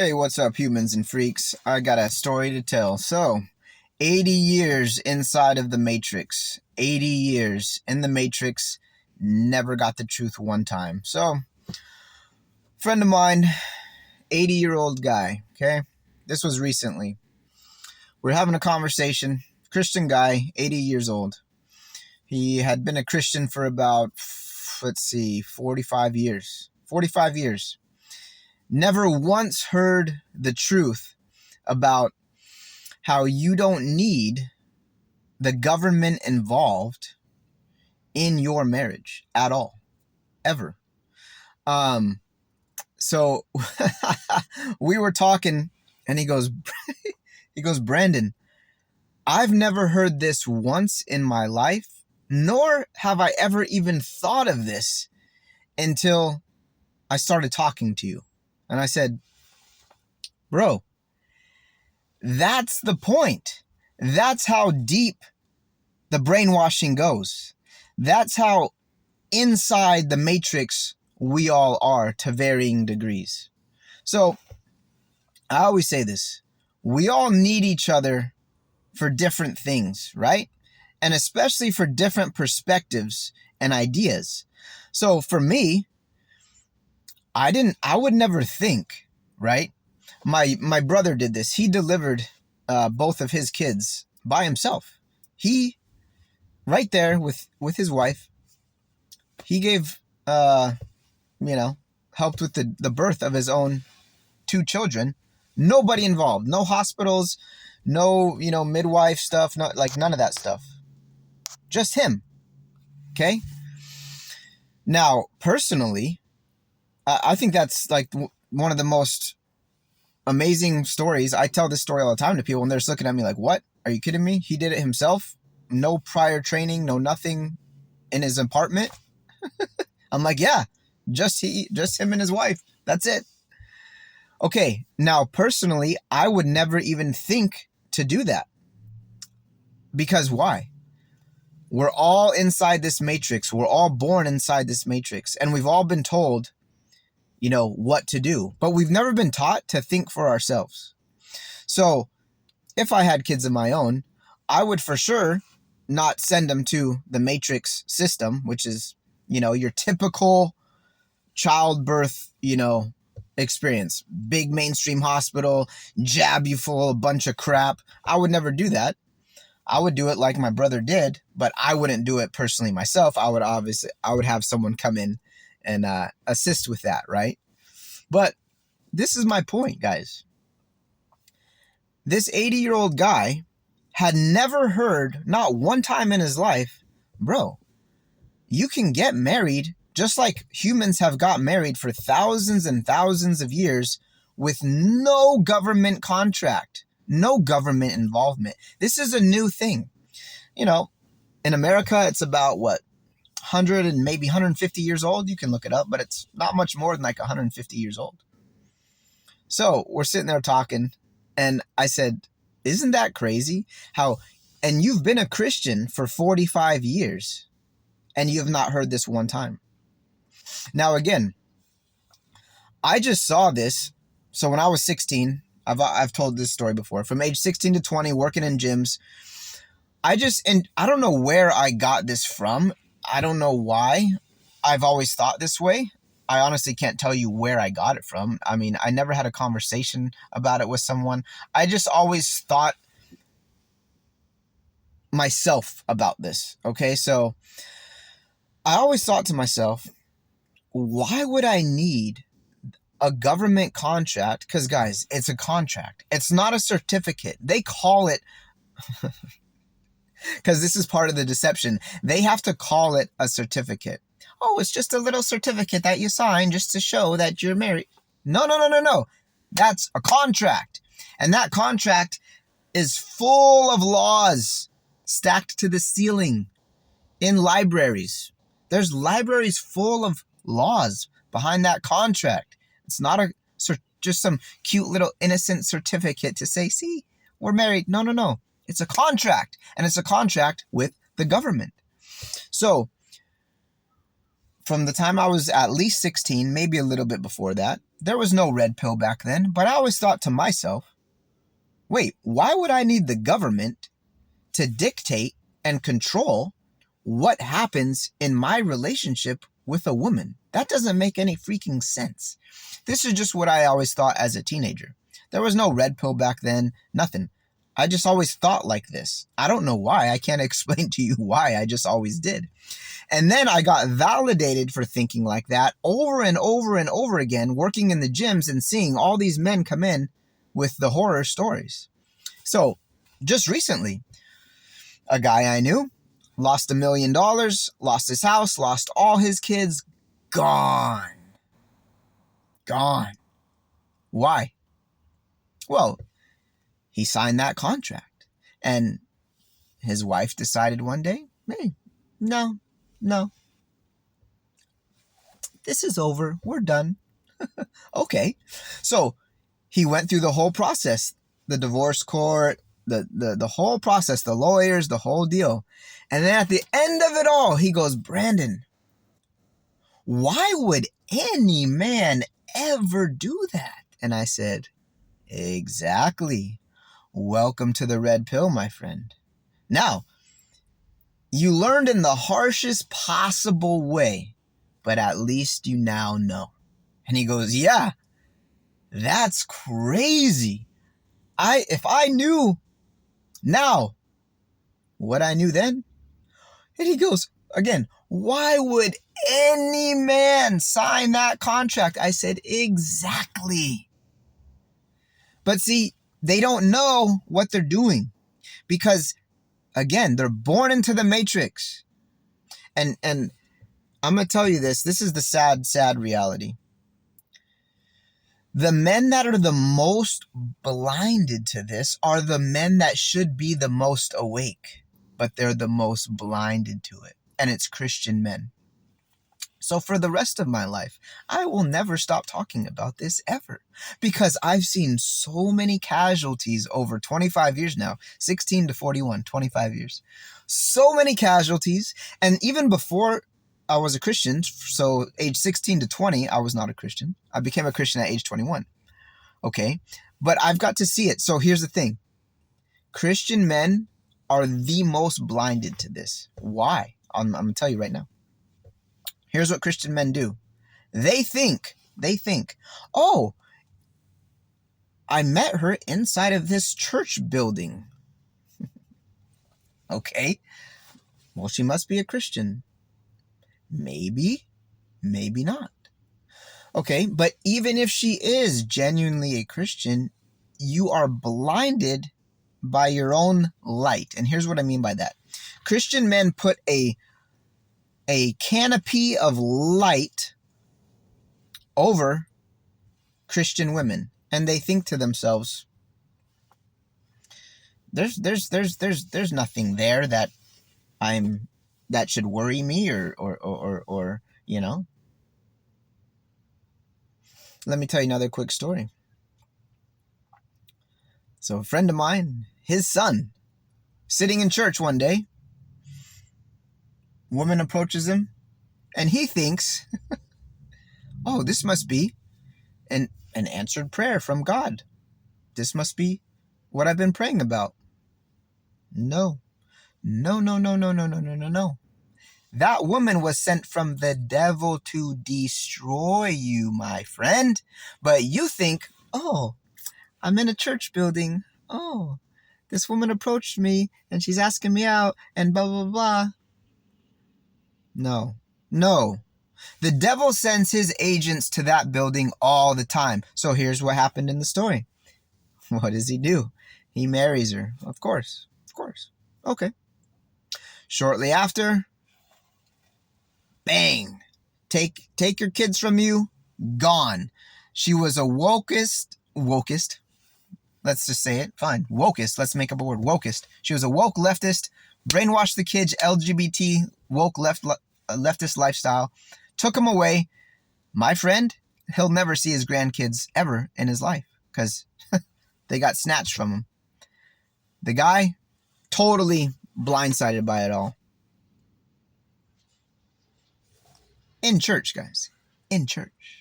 Hey, what's up, humans and freaks? I got a story to tell. So, 80 years inside of the Matrix. 80 years in the Matrix, never got the truth one time. So, friend of mine, 80-year-old guy, okay? This was recently. We're having a conversation. Christian guy, 80 years old. He had been a Christian for about, 45 years. 45 years. Never once heard the truth about how you don't need the government involved in your marriage at all, ever. So we were talking, and he goes, Brandon, I've never heard this once in my life, nor have I ever even thought of this until I started talking to you. And I said, bro, that's the point. That's how deep the brainwashing goes. That's how inside the matrix we all are to varying degrees. So I always say this. We all need each other for different things, right? And especially for different perspectives and ideas. So for me, I would never think, right? My brother did this. He delivered both of his kids by himself. He, right there with his wife, he gave, helped with the birth of his own two children. Nobody involved. No hospitals, no, midwife stuff, not like none of that stuff. Just him. Okay? Now, personally, I think that's like one of the most amazing stories. I tell this story all the time to people, and they're just looking at me like, what? Are you kidding me? He did it himself? No prior training, no nothing in his apartment? I'm like, yeah, just him and his wife. That's it. Okay, now personally, I would never even think to do that. Because why? We're all inside this matrix. We're all born inside this matrix. And we've all been told, what to do. But we've never been taught to think for ourselves. So if I had kids of my own, I would for sure not send them to the matrix system, which is, your typical childbirth, experience. Big mainstream hospital, jab you full of a bunch of crap. I would never do that. I would do it like my brother did, but I wouldn't do it personally myself. I would have someone come in and assist with that, right? But this is my point, guys. This 80-year-old guy had never heard, not one time in his life, bro, you can get married just like humans have got married for thousands and thousands of years with no government contract, no government involvement. This is a new thing. In America, it's about 100 and maybe 150 years old. You can look it up, but it's not much more than like 150 years old. So we're sitting there talking, and I said, isn't that crazy? And you've been a Christian for 45 years, and you have not heard this one time. Now, again, I just saw this. So when I was 16, I've told this story before. From age 16 to 20, working in gyms, and I don't know where I got this from. I don't know why I've always thought this way. I honestly can't tell you where I got it from. I mean, I never had a conversation about it with someone. I just always thought myself about this. Okay, so I always thought to myself, why would I need a government contract? Because, guys, it's a contract. It's not a certificate. They call it, because this is part of the deception, they have to call it a certificate. Oh, it's just a little certificate that you sign just to show that you're married. No. That's a contract. And that contract is full of laws stacked to the ceiling in libraries. There's libraries full of laws behind that contract. It's not just some cute little innocent certificate to say, see, we're married. No. It's a contract, and it's a contract with the government. So from the time I was at least 16, maybe a little bit before that, there was no red pill back then, but I always thought to myself, wait, why would I need the government to dictate and control what happens in my relationship with a woman? That doesn't make any freaking sense. This is just what I always thought as a teenager. There was no red pill back then, nothing. I just always thought like this. I don't know why. I can't explain to you why. I just always did. And then I got validated for thinking like that over and over and over again, working in the gyms and seeing all these men come in with the horror stories. So just recently, a guy I knew lost $1 million, lost his house, lost all his kids, gone. Gone. Why? Well, he signed that contract, and his wife decided one day, hey, no, this is over. We're done. Okay. So he went through the whole process, the divorce court, the whole process, the lawyers, the whole deal. And then at the end of it all, he goes, Brandon, why would any man ever do that? And I said, exactly. Welcome to the red pill, my friend. Now, you learned in the harshest possible way, but at least you now know. And he goes, yeah, that's crazy. If I knew now what I knew then. And he goes, again, why would any man sign that contract? I said, exactly. But see, they don't know what they're doing because, again, they're born into the matrix. And I'm going to tell you this. This is the sad reality. The men that are the most blinded to this are the men that should be the most awake, but they're the most blinded to it. And it's Christian men. So for the rest of my life, I will never stop talking about this ever because I've seen so many casualties over 25 years now, 16 to 41, 25 years. So many casualties. And even before I was a Christian, so age 16 to 20, I was not a Christian. I became a Christian at age 21. Okay. But I've got to see it. So here's the thing. Christian men are the most blinded to this. Why? I'm going to tell you right now. Here's what Christian men do. They think, oh, I met her inside of this church building. Okay. Well, she must be a Christian. Maybe, maybe not. Okay. But even if she is genuinely a Christian, you are blinded by your own light. And here's what I mean by that. Christian men put a canopy of light over Christian women, and they think to themselves, there's nothing there that should worry me or you know. Let me tell you another quick story. So a friend of mine, his son, sitting in church one day, woman approaches him, and he thinks, oh, this must be an answered prayer from God. This must be what I've been praying about. No. That woman was sent from the devil to destroy you, my friend. But you think, oh, I'm in a church building. Oh, this woman approached me and she's asking me out and blah, blah, blah. No. The devil sends his agents to that building all the time. So here's what happened in the story. What does he do? He marries her. Of course. Okay. Shortly after, bang. Take your kids from you. Gone. She was a wokest. Let's just say it. Fine. Wokest. Let's make up a word. Wokest. She was a woke leftist. Brainwashed the kids. LGBT. Woke leftist lifestyle. Took him away. My friend, he'll never see his grandkids ever in his life because they got snatched from him. The guy, totally blindsided by it all. In church, guys. In church.